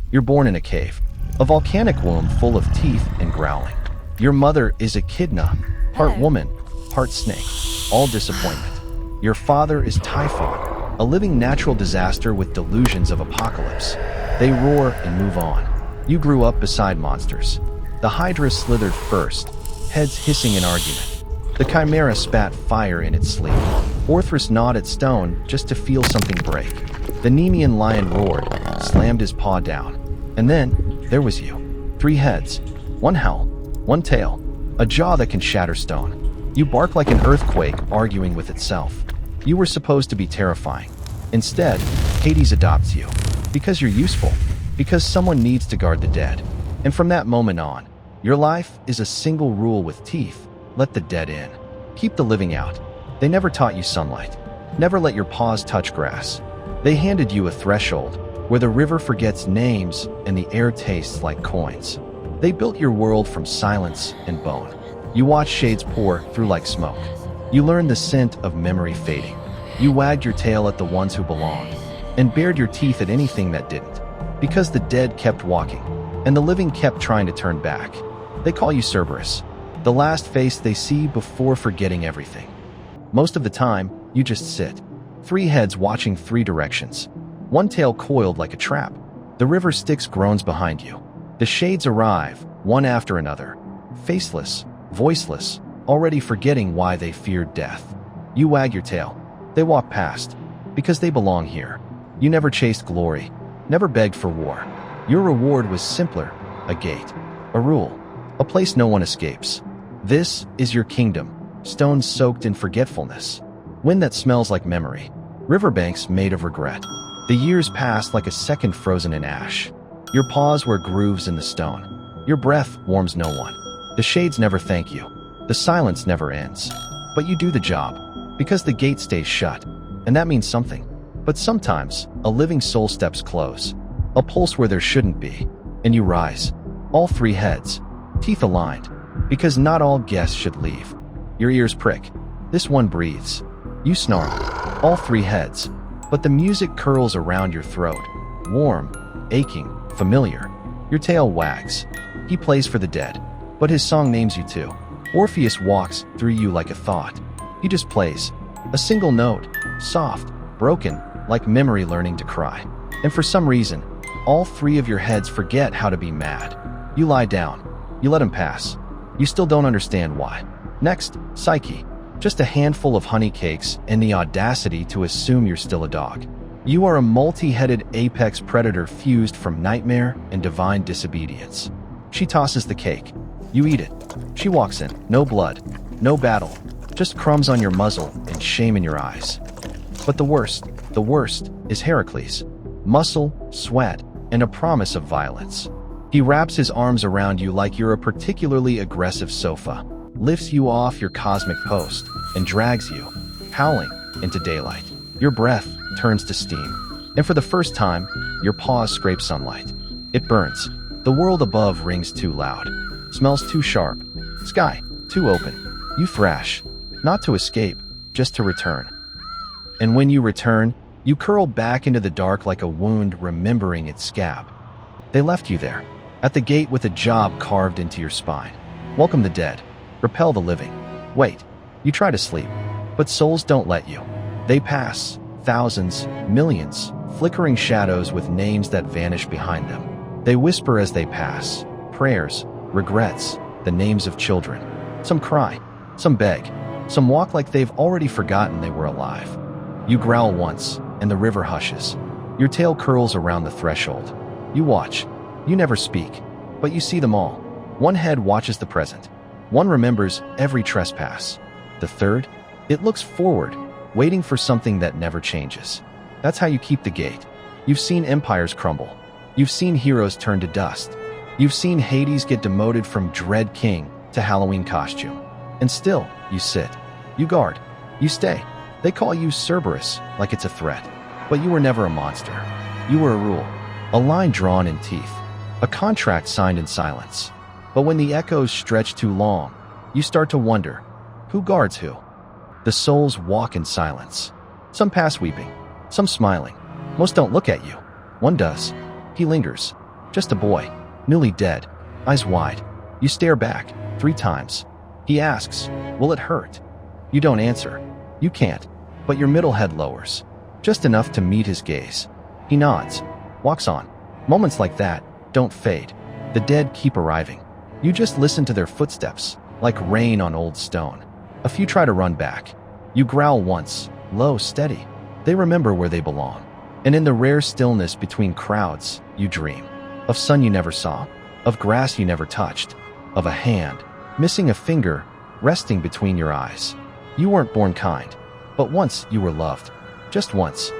You're born in a cave, a volcanic womb full of teeth and growling. Your mother is echidna, part Hello. woman, part snake, all disappointment. Your father is Typhon, a living natural disaster with delusions of apocalypse. They roar and move on. You grew up beside monsters. The Hydra slithered first, heads hissing in argument. The Chimera spat fire in its sleep. Orthrus gnawed at stone just to feel something break. The Nemean lion roared, slammed his paw down. And then, there was you. 3 heads, 1 hell, 1 tail, a jaw that can shatter stone. You bark like an earthquake arguing with itself. You were supposed to be terrifying. Instead, Hades adopts you. Because you're useful. Because someone needs to guard the dead. And from that moment on, your life is a single rule with teeth: let the dead in. Keep the living out. They never taught you sunlight. Never let your paws touch grass. They handed you a threshold where the river forgets names and the air tastes like coins. They built your world from silence and bone. You watched shades pour through like smoke. You learned the scent of memory fading. You wagged your tail at the ones who belonged, and bared your teeth at anything that didn't. Because the dead kept walking, and the living kept trying to turn back. They call you Cerberus, the last face they see before forgetting everything. Most of the time, you just sit. 3 heads watching 3 directions. 1 tail coiled like a trap. The river Styx groans behind you. The shades arrive, one after another. Faceless, voiceless, already forgetting why they feared death. You wag your tail. They walk past. Because they belong here. You never chased glory. Never begged for war. Your reward was simpler: a gate, a rule, a place no one escapes. This is your kingdom, stones soaked in forgetfulness. Wind that smells like memory. Riverbanks made of regret. The years passed like a second frozen in ash. Your paws were grooves in the stone. Your breath warms no one. The shades never thank you. The silence never ends. But you do the job, because the gate stays shut, and that means something. But sometimes, a living soul steps close, a pulse where there shouldn't be, and you rise. All 3 heads, teeth aligned, because not all guests should leave. Your ears prick. This one breathes. You snarl. All 3 heads, but the music curls around your throat. Warm, aching, familiar. Your tail wags. He plays for the dead, but his song names you too. Orpheus walks through you like a thought. He just plays. A single note, soft, broken, like memory learning to cry. And for some reason, all 3 of your heads forget how to be mad. You lie down. You let him pass. You still don't understand why. Next, Psyche. Just a handful of honey cakes and the audacity to assume you're still a dog. You are a multi-headed apex predator fused from nightmare and divine disobedience. She tosses the cake. You eat it. She walks in. No blood. No battle. Just crumbs on your muzzle and shame in your eyes. But the worst is Heracles. Muscle, sweat, and a promise of violence. He wraps his arms around you like you're a particularly aggressive sofa, lifts you off your cosmic post, and drags you, howling, into daylight. Your breath turns to steam, and for the first time, your paws scrape sunlight. It burns. The world above rings too loud, smells too sharp, sky too open. You thrash, not to escape, just to return. And when you return, you curl back into the dark like a wound remembering its scab. They left you there, at the gate with a job carved into your spine. Welcome the dead. Repel the living. Wait. You try to sleep, but souls don't let you. They pass, thousands, millions, flickering shadows with names that vanish behind them. They whisper as they pass, prayers, regrets, the names of children. Some cry, some beg, some walk like they've already forgotten they were alive. You growl once, and the river hushes. Your tail curls around the threshold. You watch. You never speak, but you see them all. 1 head watches the present. 1 remembers every trespass. The 3rd, it looks forward, waiting for something that never changes. That's how you keep the gate. You've seen empires crumble. You've seen heroes turn to dust. You've seen Hades get demoted from Dread King to Halloween costume. And still, you sit. You guard. You stay. They call you Cerberus, like it's a threat. But you were never a monster. You were a rule. A line drawn in teeth. A contract signed in silence. But when the echoes stretch too long, you start to wonder, who guards who? The souls walk in silence. Some pass weeping, some smiling. Most don't look at you. 1 does. He lingers. Just a boy, newly dead, eyes wide. You stare back, 3 times. He asks, will it hurt? You don't answer. You can't, but your middle head lowers, just enough to meet his gaze. He nods, walks on. Moments like that don't fade. The dead keep arriving. You just listen to their footsteps, like rain on old stone. A few try to run back. You growl once, low, steady. They remember where they belong. And in the rare stillness between crowds, you dream. Of sun you never saw, of grass you never touched, of a hand, missing a finger, resting between your eyes. You weren't born kind, but once you were loved. Just once.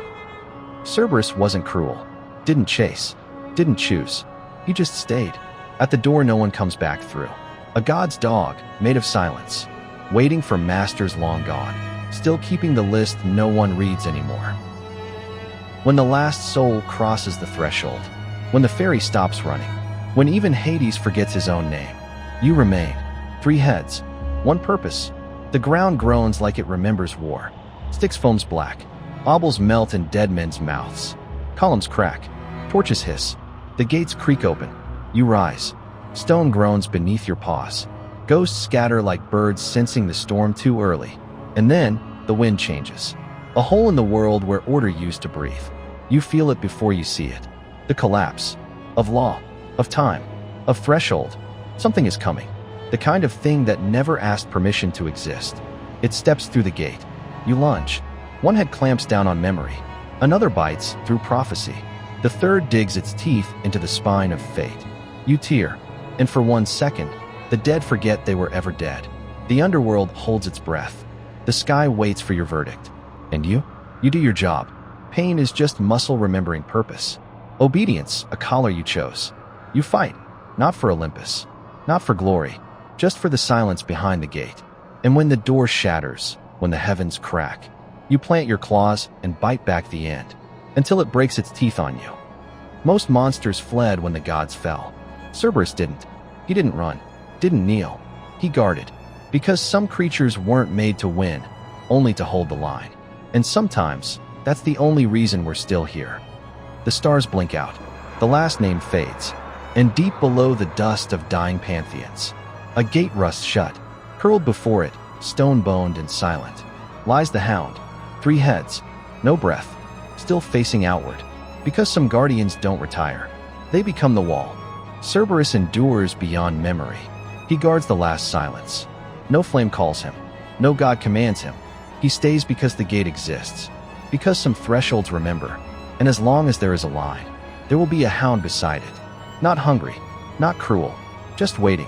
Cerberus wasn't cruel, didn't chase, didn't choose. He just stayed. At the door no one comes back through. A god's dog, made of silence, waiting for masters long gone, still keeping the list no one reads anymore. When the last soul crosses the threshold, when the fairy stops running, when even Hades forgets his own name, you remain. 3 heads, 1 purpose. The ground groans like it remembers war. Styx foams black. Baubles melt in dead men's mouths. Columns crack. Torches hiss. The gates creak open. You rise. Stone groans beneath your paws. Ghosts scatter like birds sensing the storm too early. And then, the wind changes. A hole in the world where order used to breathe. You feel it before you see it. The collapse. Of law. Of time. Of threshold. Something is coming. The kind of thing that never asked permission to exist. It steps through the gate. You lunge. 1 head clamps down on memory. Another bites through prophecy. The third digs its teeth into the spine of fate. You tear. And for 1 second, the dead forget they were ever dead. The underworld holds its breath. The sky waits for your verdict. And you? You do your job. Pain is just muscle remembering purpose. Obedience, a collar you chose. You fight, not for Olympus, not for glory, just for the silence behind the gate. And when the door shatters, when the heavens crack, you plant your claws and bite back the end, until it breaks its teeth on you. Most monsters fled when the gods fell. Cerberus didn't. He didn't run, didn't kneel. He guarded, because some creatures weren't made to win, only to hold the line. And sometimes, that's the only reason we're still here. The stars blink out, the last name fades, and deep below the dust of dying pantheons, a gate rusts shut. Curled before it, stone-boned and silent, lies the hound. 3 heads, no breath, still facing outward. Because some guardians don't retire, they become the wall. Cerberus endures beyond memory. He guards the last silence. No flame calls him, no god commands him. He stays because the gate exists, because some thresholds remember. And as long as there is a line, there will be a hound beside it. Not hungry, not cruel, just waiting.